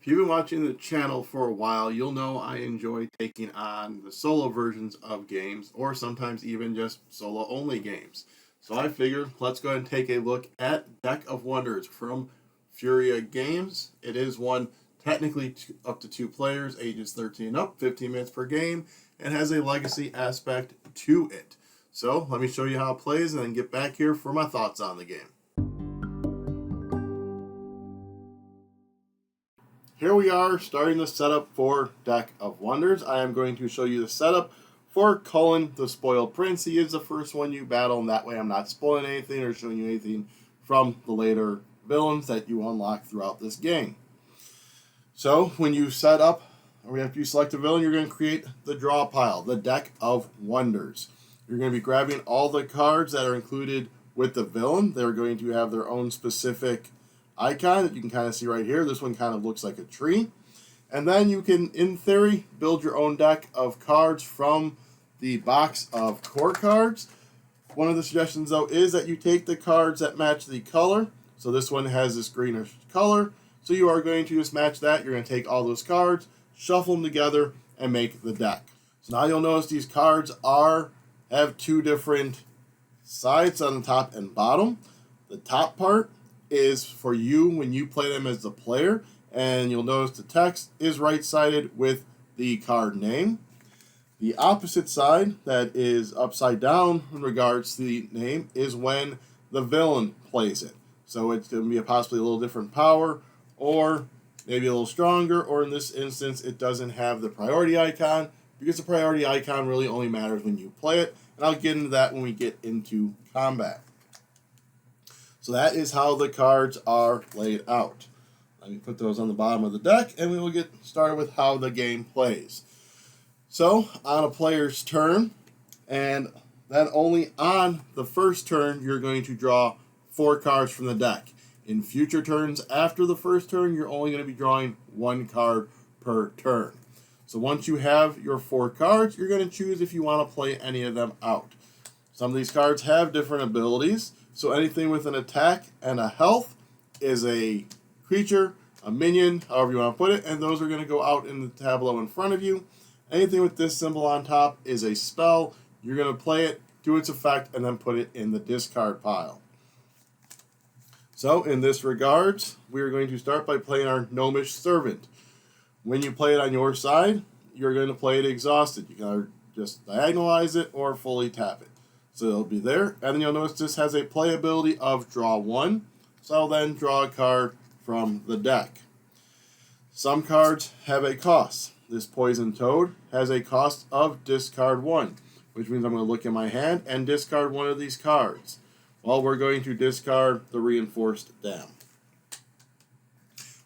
If you've been watching the channel for a while, you'll know I enjoy taking on the solo versions of games, or sometimes even just solo-only games. So I figured, let's go ahead and take a look at Deck of Wonders from Furia Games. It is one technically up to 2 players, ages 13 and up, 15 minutes per game, and has a legacy aspect to it. So let me show you how it plays and then get back here for my thoughts on the game. Here we are starting the setup for Deck of Wonders. I am going to show you the setup for Cullen, the Spoiled Prince. He is the first one you battle, and that way I'm not spoiling anything or showing you anything from the later villains that you unlock throughout this game. So when you set up, or after you select a villain, you're going to create the draw pile, the Deck of Wonders. You're going to be grabbing all the cards that are included with the villain. They're going to have their own specific icon that you can kind of see right here. This one kind of looks like a tree. And then you can, in theory, build your own deck of cards from the box of core cards. One of the suggestions, though, is that you take the cards that match the color. So this one has this greenish color. So you are going to just match that. You're going to take all those cards, shuffle them together, and make the deck. So now you'll notice these cards have 2 different sides on the top and bottom. The top part is for you when you play them as the player, and you'll notice the text is right-sided with the card name. The opposite side, that is upside down in regards to the name, is when the villain plays it. So it's going to be possibly a little different power, or maybe a little stronger, or in this instance it doesn't have the priority icon, because the priority icon really only matters when you play it, and I'll get into that when we get into combat. So that is how the cards are laid out. Let me put those on the bottom of the deck, and we will get started with how the game plays. So, on a player's turn, and then only on the first turn, you're going to draw 4 cards from the deck. In future turns after the first turn, you're only going to be drawing 1 card per turn. So once you have your 4 cards, you're going to choose if you want to play any of them out. Some of these cards have different abilities. So anything with an attack and a health is a creature, a minion, however you want to put it, and those are going to go out in the tableau in front of you. Anything with this symbol on top is a spell. You're going to play it, do its effect, and then put it in the discard pile. So in this regards, we are going to start by playing our Gnomish Servant. When you play it on your side, you're going to play it exhausted. You can either just diagonalize it or fully tap it. So it'll be there, and then you'll notice this has a playability of draw 1, so I'll then draw a card from the deck. Some cards have a cost. This Poison Toad has a cost of discard 1, which means I'm going to look in my hand and discard one of these cards. Well, we're going to discard the Reinforced Dam.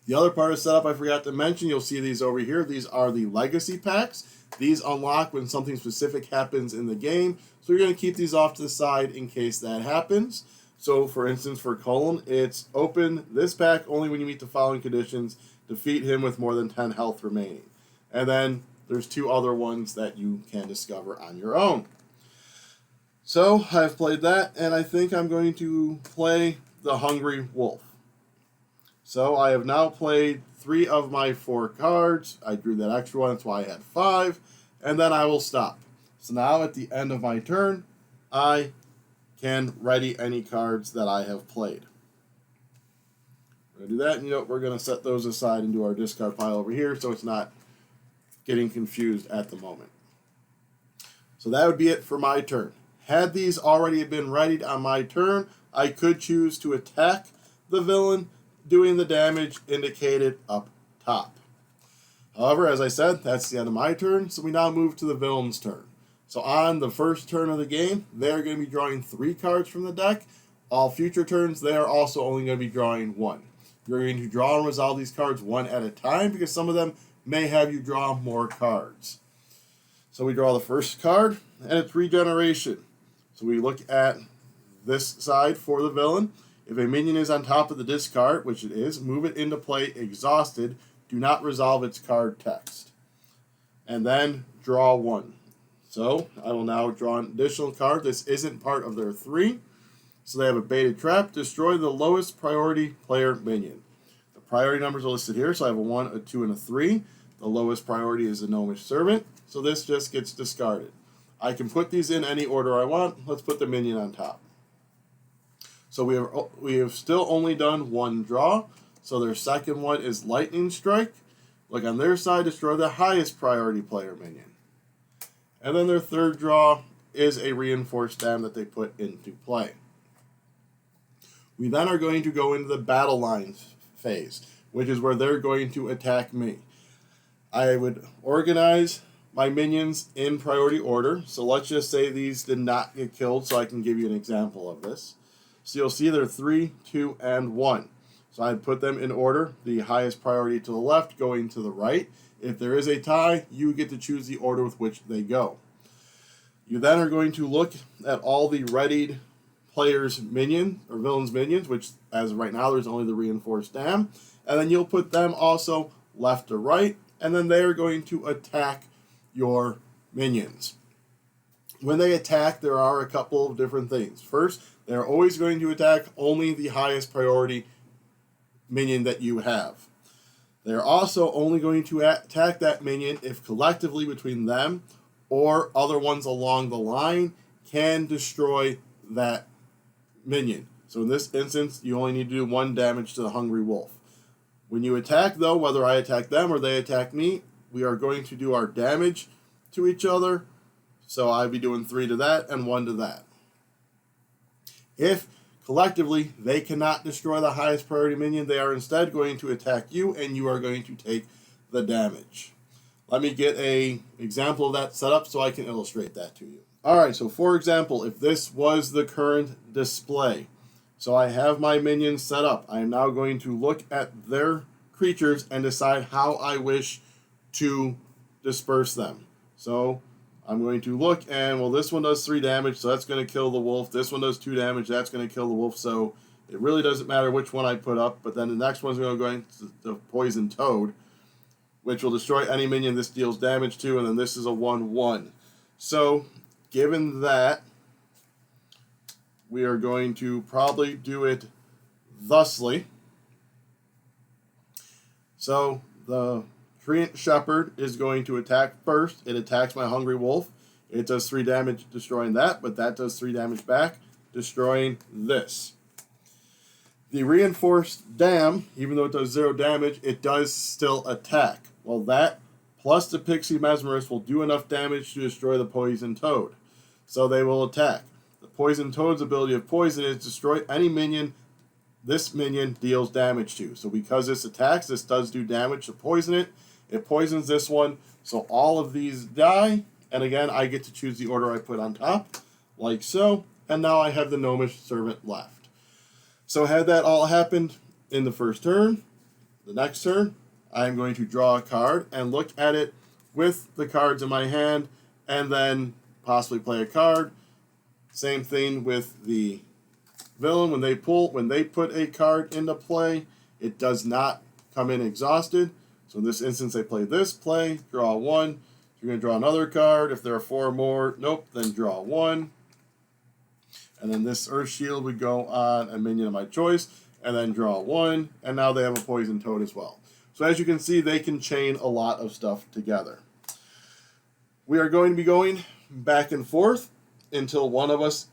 The other part of setup I forgot to mention, you'll see these over here. These are the Legacy Packs. These unlock when something specific happens in the game, so you're going to keep these off to the side in case that happens. So, for instance, for Cullen, it's open this pack only when you meet the following conditions. Defeat him with more than 10 health remaining. And then there's 2 other ones that you can discover on your own. So, I've played that, and I think I'm going to play the Hungry Wolf. So, I have now played 3 of my 4 cards. I drew that extra one, that's why I had 5. And then I will stop. So now at the end of my turn, I can ready any cards that I have played. We're going to do that, and you know, we're going to set those aside and do our discard pile over here so it's not getting confused at the moment. So that would be it for my turn. Had these already been readied on my turn, I could choose to attack the villain, doing the damage indicated up top. However, as I said, that's the end of my turn, so we now move to the villain's turn. So on the first turn of the game, they're going to be drawing 3 cards from the deck. All future turns, they are also only going to be drawing 1. You're going to draw and resolve these cards one at a time, because some of them may have you draw more cards. So we draw the first card, and it's Regeneration. So we look at this side for the villain. If a minion is on top of the discard, which it is, move it into play exhausted. Do not resolve its card text. And then draw 1. So I will now draw an additional card. This isn't part of their 3. So they have a baited trap. Destroy the lowest priority player minion. The priority numbers are listed here, so I have a 1, a 2, and a 3. The lowest priority is the Gnomish Servant, so this just gets discarded. I can put these in any order I want. Let's put the minion on top. So we have still only done one draw, so their second one is Lightning Strike. Look on their side, destroy the highest priority player minion. And then their third draw is a Reinforced Dam that they put into play. We then are going to go into the battle lines phase, which is where they're going to attack me. I would organize my minions in priority order. So let's just say these did not get killed, so I can give you an example of this. So you'll see they're 3, 2, and 1. So I'd put them in order, the highest priority to the left going to the right. If there is a tie, you get to choose the order with which they go. You then are going to look at all the readied player's minion or villain's minions, which as of right now there's only the Reinforced Dam, and then you'll put them also left to right, and then they are going to attack your minions. When they attack, there are a couple of different things. First, they're always going to attack only the highest priority minion that you have. They're also only going to attack that minion if collectively between them or other ones along the line can destroy that minion. So in this instance, you only need to do 1 damage to the Hungry Wolf. When you attack, though, whether I attack them or they attack me, we are going to do our damage to each other. So I'd be doing 3 to that and 1 to that. If collectively they cannot destroy the highest priority minion, they are instead going to attack you, and you are going to take the damage. Let me get an example of that set up so I can illustrate that to you. Alright, so for example, if this was the current display, so I have my minions set up. I am now going to look at their creatures and decide how I wish to disperse them. So I'm going to look and, well, this one does 3 damage, so that's going to kill the wolf. This one does 2 damage, that's going to kill the wolf. So it really doesn't matter which one I put up, but then the next one's going to go into the Poison Toad, which will destroy any minion this deals damage to, and then this is a 1/1. So given that, we are going to probably do it thusly. So the Treant Shepherd is going to attack first. It attacks my Hungry Wolf. It does 3 damage destroying that, but that does 3 damage back, destroying this. The Reinforced Dam, even though it does 0 damage, it does still attack. Well, that plus the Pixie Mesmerist will do enough damage to destroy the Poison Toad. So they will attack. The Poison Toad's ability of poison is destroy any minion this minion deals damage to. So because this attacks, this does do damage to poison it. It poisons this one, so all of these die. And again, I get to choose the order I put on top, like so. And now I have the Gnomish Servant left. So had that all happened in the first turn, the next turn, I am going to draw a card and look at it with the cards in my hand, and then possibly play a card. Same thing with the villain. When they put a card into play, it does not come in exhausted. So in this instance, they play this play, draw 1. You're going to draw another card. If there are 4 more, nope, then draw 1. And then this Earth Shield would go on a minion of my choice, and then draw 1. And now they have a Poison Toad as well. So as you can see, they can chain a lot of stuff together. We are going to be going back and forth until one of us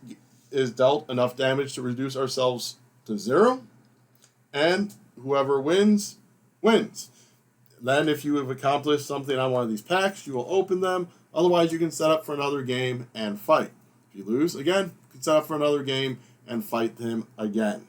is dealt enough damage to reduce ourselves to 0. And whoever wins, wins. Then if you have accomplished something on one of these packs, you will open them. Otherwise, you can set up for another game and fight. If you lose, again, you can set up for another game and fight him again.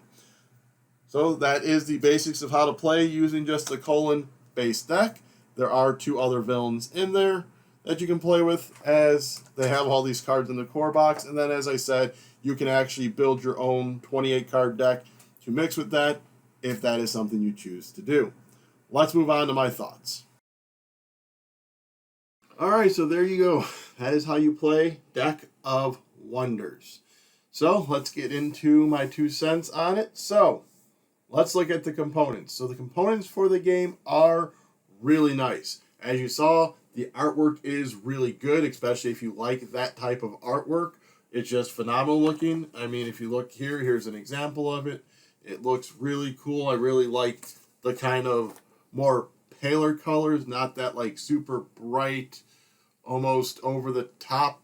So that is the basics of how to play using just the Colon base deck. There are 2 other villains in there that you can play with, as they have all these cards in the core box. And then, as I said, you can actually build your own 28 card deck to mix with that if that is something you choose to do. Let's move on to my thoughts. Alright, so there you go. That is how you play Deck of Wonders. So let's get into my 2 cents on it. So let's look at the components. So the components for the game are really nice. As you saw, the artwork is really good, especially if you like that type of artwork. It's just phenomenal looking. I mean, if you look here, here's an example of it. It looks really cool. I really like the kind of more paler colors, not that like super bright, almost over the top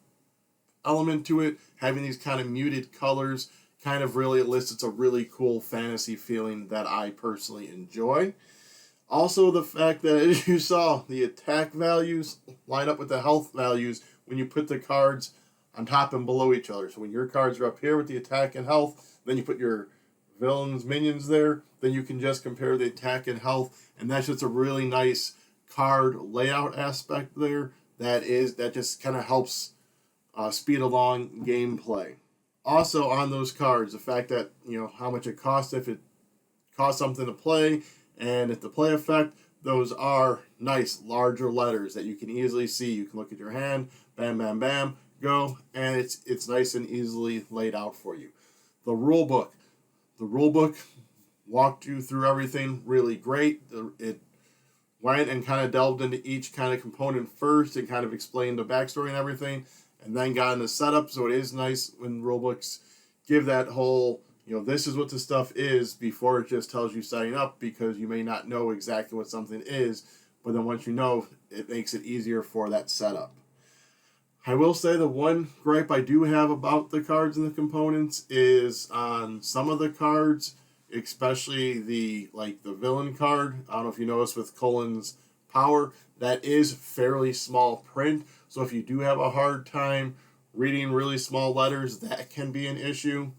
element to it. Having these kind of muted colors kind of really elicits a really cool fantasy feeling that I personally enjoy. Also, the fact that, as you saw, the attack values line up with the health values when you put the cards on top and below each other. So when your cards are up here with the attack and health, then you put your villains, minions there, then you can just compare the attack and health, and that's just a really nice card layout aspect there. That just kind of helps speed along gameplay. Also on those cards, the fact that, how much it costs, if it costs something to play, and if the play effect, those are nice larger letters that you can easily see. You can look at your hand, bam, bam, bam, go, and it's nice and easily laid out for you. The rule book walked you through everything really great. It went and kind of delved into each kind of component first and kind of explained the backstory and everything, and then got into setup. So it is nice when rulebooks give that whole, this is what the stuff is before it just tells you setting up, because you may not know exactly what something is, but then once you know, it makes it easier for that setup. I will say the one gripe I do have about the cards and the components is on some of the cards, especially the villain card. I don't know if you noticed with Cullen's power, that is fairly small print. So if you do have a hard time reading really small letters, that can be an issue.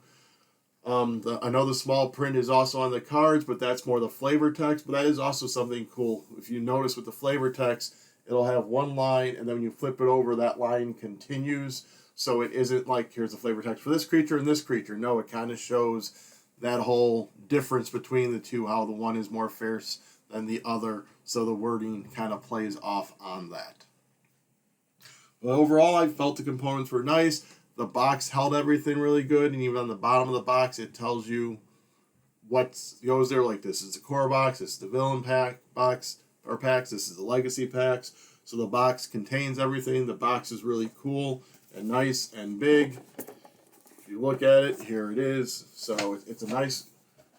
I know the small print is also on the cards, but that's more the flavor text. But that is also something cool. If you notice with the flavor text, it'll have one line, and then when you flip it over, that line continues. So it isn't like, here's the flavor text for this creature and this creature. No, it kind of shows that whole difference between the two, how the one is more fierce than the other. So the wording kind of plays off on that. But overall, I felt the components were nice. The box held everything really good, and even on the bottom of the box, it tells you what goes there. Like, this is the core box, this is the villain packs, this is the legacy packs. So the box contains everything. The box is really cool and nice and big. If you look at it, here it is. So it's a nice,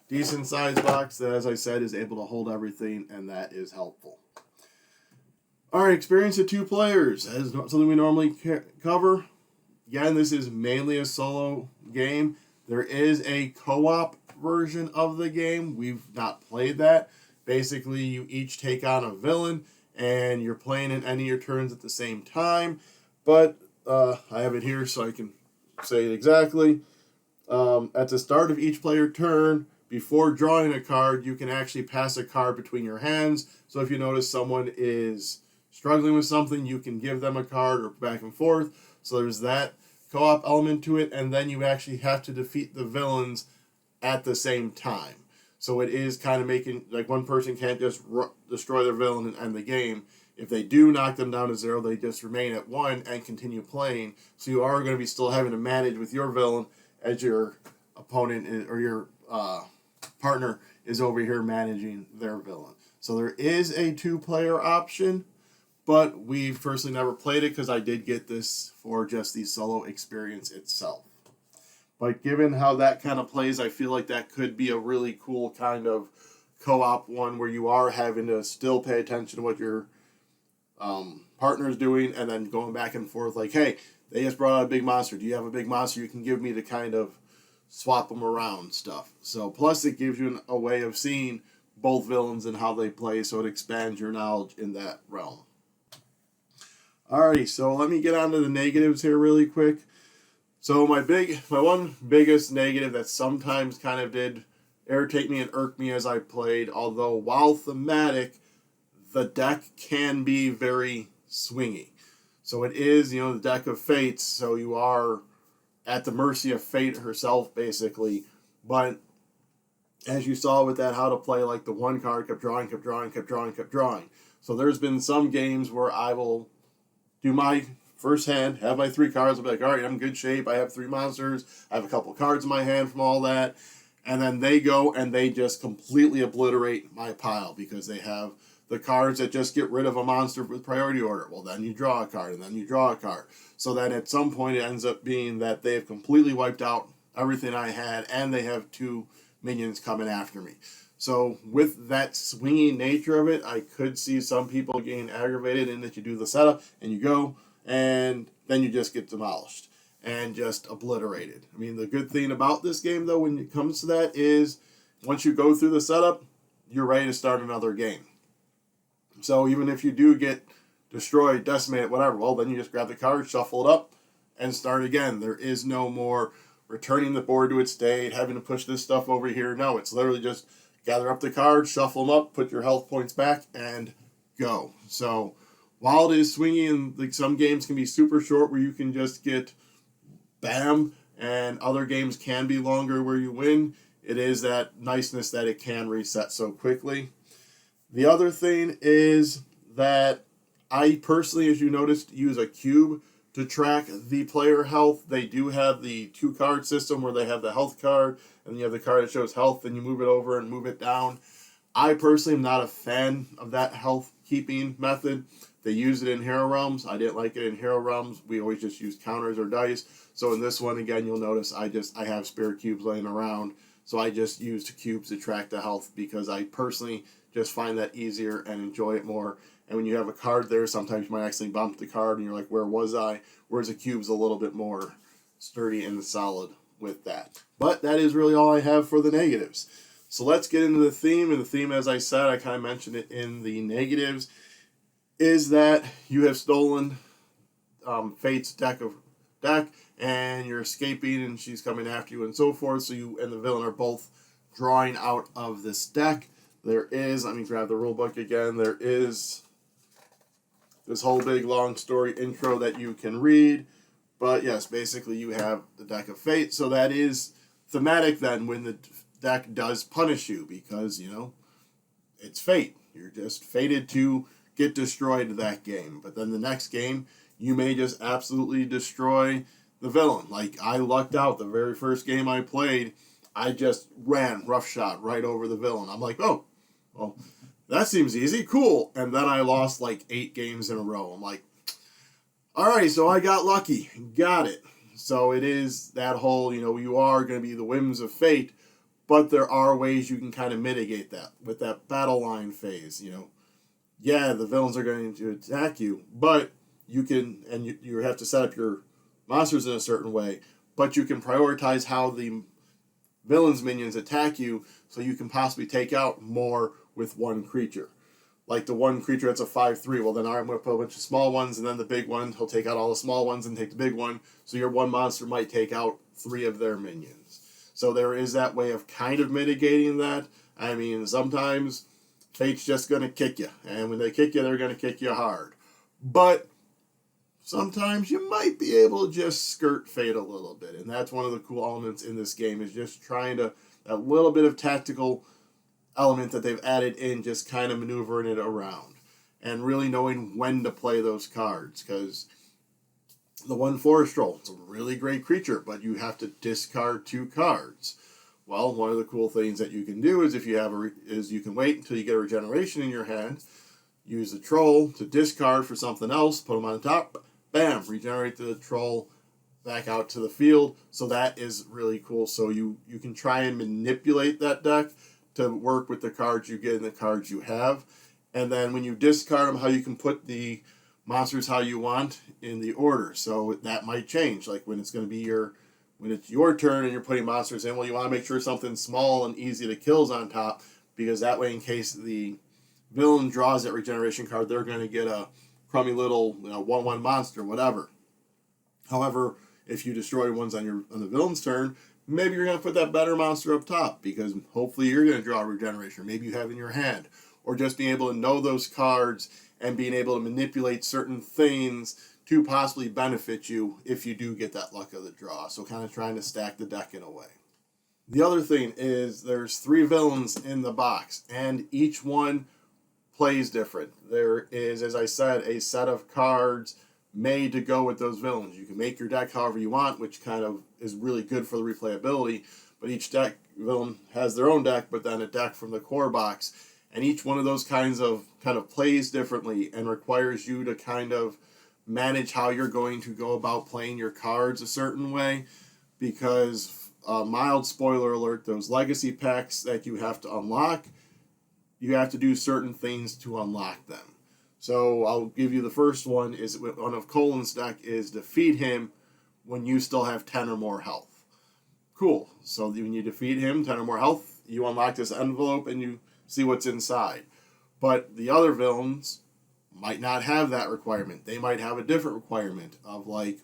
decent sized box that, as I said, is able to hold everything, and that is helpful. Alright, experience of 2 players. That is something we normally cover. Again, this is mainly a solo game. There is a co-op version of the game. We've not played that. Basically, you each take on a villain, and you're playing in any of your turns at the same time. But I have it here so I can say it exactly. At the start of each player turn, before drawing a card, you can actually pass a card between your hands. So if you notice someone is struggling with something, you can give them a card or back and forth. So there's that co-op element to it, and then you actually have to defeat the villains at the same time. So it is kind of making, like, one person can't just destroy their villain and end the game. If they do knock them down to 0, they just remain at 1 and continue playing. So you are going to be still having to manage with your villain as your opponent or your partner is over here managing their villain. So there is a 2-player option, but we've personally never played it because I did get this for just the solo experience itself. But given how that kind of plays, I feel like that could be a really cool kind of co-op one where you are having to still pay attention to what your partner's doing, and then going back and forth like, hey, they just brought out a big monster. Do you have a big monster you can give me to kind of swap them around stuff? So plus it gives you a way of seeing both villains and how they play, so it expands your knowledge in that realm. Alrighty, so let me get on to the negatives here really quick. So my one biggest negative that sometimes kind of did irritate me and irk me as I played, although while thematic, the deck can be very swingy. So it is, the deck of fates, so you are at the mercy of fate herself, basically. But as you saw with that how to play, like, the one card kept drawing. So there's been some games where I will do my first hand, have my 3 cards, I'll be like, all right, I'm in good shape, I have 3 monsters, I have a couple cards in my hand from all that, and then they go and they just completely obliterate my pile because they have the cards that just get rid of a monster with priority order. Well, then you draw a card, and then you draw a card. So then at some point it ends up being that they have completely wiped out everything I had, and they have 2 minions coming after me. So with that swinging nature of it, I could see some people getting aggravated in that you do the setup and you go, and then you just get demolished and just obliterated. I mean, the good thing about this game, though, when it comes to that is once you go through the setup, you're ready to start another game. So even if you do get destroyed, decimated, whatever, well, then you just grab the card, shuffle it up, and start again. There is no more returning the board to its state, having to push this stuff over here. No, it's literally just gather up the cards, shuffle them up, put your health points back, and go. So while it is swingy and like some games can be super short where you can just get bam, and other games can be longer where you win, it is that niceness that it can reset so quickly. The other thing is that I personally, as you noticed, use a cube to track the player health. They do have the 2-card system where they have the health card, and you have the card that shows health, and you move it over and move it down. I personally am not a fan of that health keeping method. They use it in Hero Realms. I didn't like it in Hero Realms. We always just use counters or dice. So in this one, again, you'll notice I have spare cubes laying around. So I just used cubes to track the health because I personally just find that easier and enjoy it more. And when you have a card there, sometimes you might actually bump the card and you're like, where was I? Whereas a cube's a little bit more sturdy and solid with that. But that is really all I have for the negatives. So let's get into the theme. And the theme, as I said, I kind of mentioned it in the negatives, is that you have stolen Fate's deck, and you're escaping, and she's coming after you, and so forth. So you and the villain are both drawing out of this deck. There is, let me grab the rule book again. There is this whole big long story intro that you can read. But yes, basically you have the deck of Fate. So that is thematic then when the deck does punish you because, you know, it's fate. You're just fated to get destroyed that game. But then the next game, you may just absolutely destroy the villain. Like, I lucked out the very first game I played. I just ran roughshod right over the villain. I'm like, oh, well, that seems easy. Cool. And then I lost like 8 games in a row. I'm like, all right, so I got lucky. Got it. So it is that whole, you know, you are going to be the whims of fate, but there are ways you can kind of mitigate that with that battle line phase, you know. Yeah, the villains are going to attack you, but you can, and you have to set up your monsters in a certain way, but you can prioritize how the villains' minions attack you so you can possibly take out more with one creature. Like the one creature that's a 5/3, well then I'm going to put a bunch of small ones, and then the big one, he'll take out all the small ones and take the big one, so your one monster might take out 3 of their minions. So there is that way of kind of mitigating that. I mean, sometimes Fate's just going to kick you, and when they kick you, they're going to kick you hard. But sometimes you might be able to just skirt Fate a little bit, and that's one of the cool elements in this game, is just trying to, that little bit of tactical element that they've added in, just kind of maneuvering it around, and really knowing when to play those cards, because the one Forest Troll, it's a really great creature, but you have to discard 2 cards. Well, one of the cool things that you can do is if you have is you can wait until you get a regeneration in your hand, use the troll to discard for something else, put them on top, bam, regenerate the troll back out to the field. So that is really cool. So you can try and manipulate that deck to work with the cards you get and the cards you have. And then when you discard them, how you can put the monsters how you want in the order. So that might change. Like when it's going to be when it's your turn and you're putting monsters in, well, you want to make sure something small and easy to kill is on top, because that way, in case the villain draws that regeneration card, they're going to get a crummy little 1/1 monster, whatever. However, if you destroy ones on the villain's turn, maybe you're going to put that better monster up top, because hopefully you're going to draw a regeneration, or maybe you have in your hand, or just being able to know those cards and being able to manipulate certain things to possibly benefit you if you do get that luck of the draw. So kind of trying to stack the deck in a way. The other thing is there's 3 villains in the box, and each one plays different. There is, as I said, a set of cards made to go with those villains. You can make your deck however you want, which kind of is really good for the replayability, but each villain has their own deck, but then a deck from the core box, and each one of those kind of plays differently and requires you to kind of manage how you're going to go about playing your cards a certain way, because mild spoiler alert, those legacy packs that you have to unlock, you have to do certain things to unlock them. So I'll give you the first one. Is one of Colin's deck is defeat him when you still have 10 or more health. Cool. So when you defeat him, 10 or more health, you unlock this envelope and you see what's inside. But the other villains might not have that requirement. They might have a different requirement of like,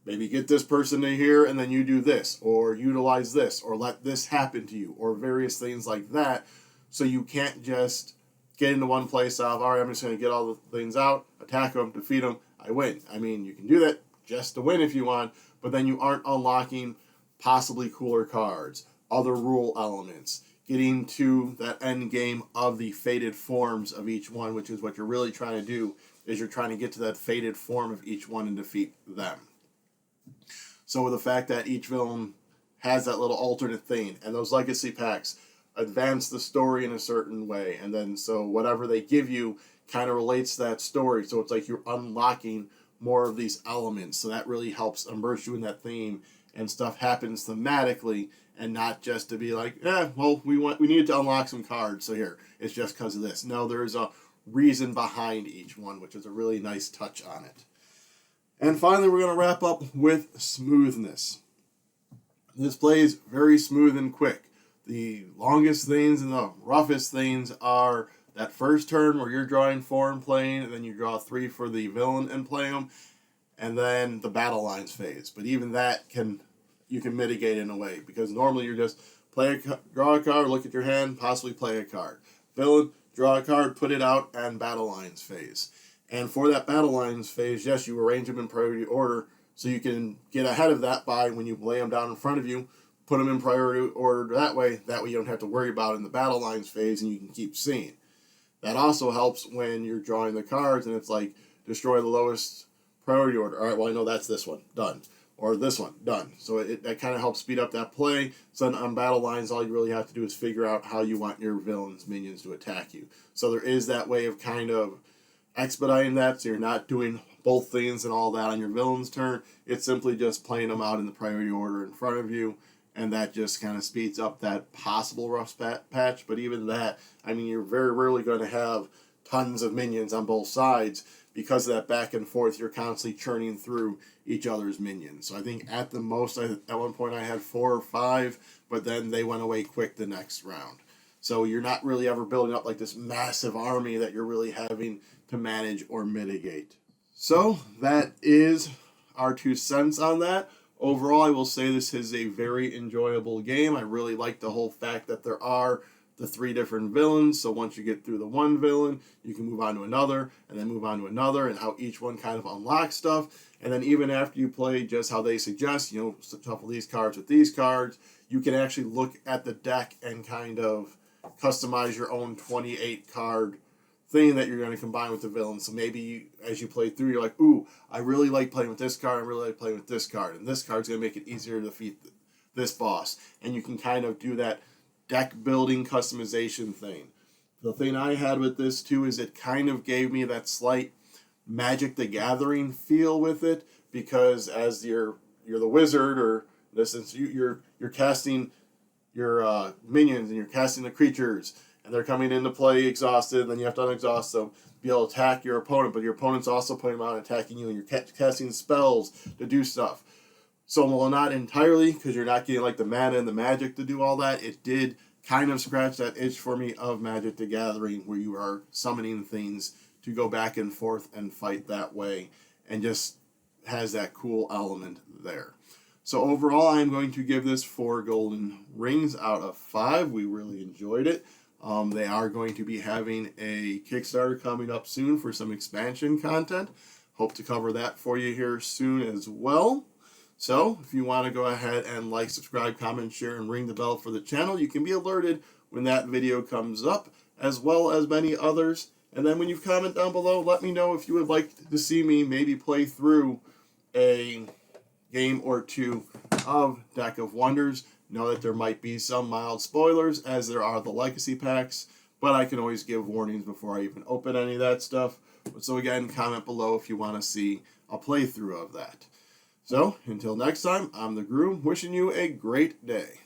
maybe get this person in here and then you do this, or utilize this, or let this happen to you, or various things like that. So you can't just get into one place of, all right, I'm just going to get all the things out, attack them, defeat them, I win. I mean, you can do that just to win if you want, but then you aren't unlocking possibly cooler cards, other rule elements, getting to that end game of the faded forms of each one, which is what you're really trying to do, is you're trying to get to that faded form of each one and defeat them. So with the fact that each villain has that little alternate thing, and those legacy packs advance the story in a certain way, and then so whatever they give you kind of relates to that story, so it's like you're unlocking more of these elements, so that really helps immerse you in that theme, and stuff happens thematically, and not just to be like, we needed to unlock some cards, so here, it's just because of this. No, there's a reason behind each one, which is a really nice touch on it. And finally, we're going to wrap up with Smoothness. This plays very smooth and quick. The longest things and the roughest things are that first turn where you're drawing 4 and playing, and then you draw 3 for the villain and play them, and then the battle lines phase. But even that you can mitigate in a way, because normally you're just draw a card, look at your hand, possibly play a card. Villain, draw a card, put it out, and battle lines phase. And for that battle lines phase, yes, you arrange them in priority order, so you can get ahead of that by, when you lay them down in front of you, put them in priority order that way you don't have to worry about it in the battle lines phase, and you can keep seeing. That also helps when you're drawing the cards, and it's like, destroy the lowest priority order. All right, well, I know that's this one, done. Or this one, done. So that kind of helps speed up that play. So then on battle lines, all you really have to do is figure out how you want your villains' minions to attack you. So there is that way of kind of expediting that, so you're not doing both things and all that on your villain's turn. It's simply just playing them out in the priority order in front of you, and that just kind of speeds up that possible rough patch. But even that, I mean, you're very rarely going to have tons of minions on both sides, because of that back and forth, you're constantly churning through each other's minions. So I think at the most, at one point I had 4 or 5, but then they went away quick the next round. So you're not really ever building up like this massive army that you're really having to manage or mitigate. So that is our 2 cents on that. Overall, I will say this is a very enjoyable game. I really like the whole fact that there are the 3 different villains. So once you get through the one villain, you can move on to another, and then move on to another, and how each one kind of unlocks stuff. And then even after you play just how they suggest, shuffle these cards with these cards, you can actually look at the deck and kind of customize your own 28 card thing that you're going to combine with the villain. So maybe as you play through, you're like, ooh, I really like playing with this card, I really like playing with this card, and this card's going to make it easier to defeat this boss. And you can kind of do that deck building customization thing. The thing I had with this too is it kind of gave me that slight Magic the Gathering feel with it, because as you're the wizard, or in this sense you're casting your minions, and you're casting the creatures, and they're coming into play exhausted, and then you have to unexhaust them, be able to attack your opponent, but your opponent's also putting them out and attacking you, and you're casting spells to do stuff. So while not entirely, because you're not getting like the mana and the magic to do all that, it did kind of scratch that itch for me of Magic the Gathering, where you are summoning things to go back and forth and fight that way, and just has that cool element there. So overall, I'm going to give this 4 golden rings out of 5. We really enjoyed it. They are going to be having a Kickstarter coming up soon for some expansion content. Hope to cover that for you here soon as well. So if you want to go ahead and like, subscribe, comment, share, and ring the bell for the channel, you can be alerted when that video comes up, as well as many others. And then when you comment down below, let me know if you would like to see me maybe play through a game or 2 of Deck of Wonders. Know that there might be some mild spoilers, as there are the legacy packs, but I can always give warnings before I even open any of that stuff. So again, comment below if you want to see a playthrough of that. So, until next time, I'm the Groom, wishing you a great day.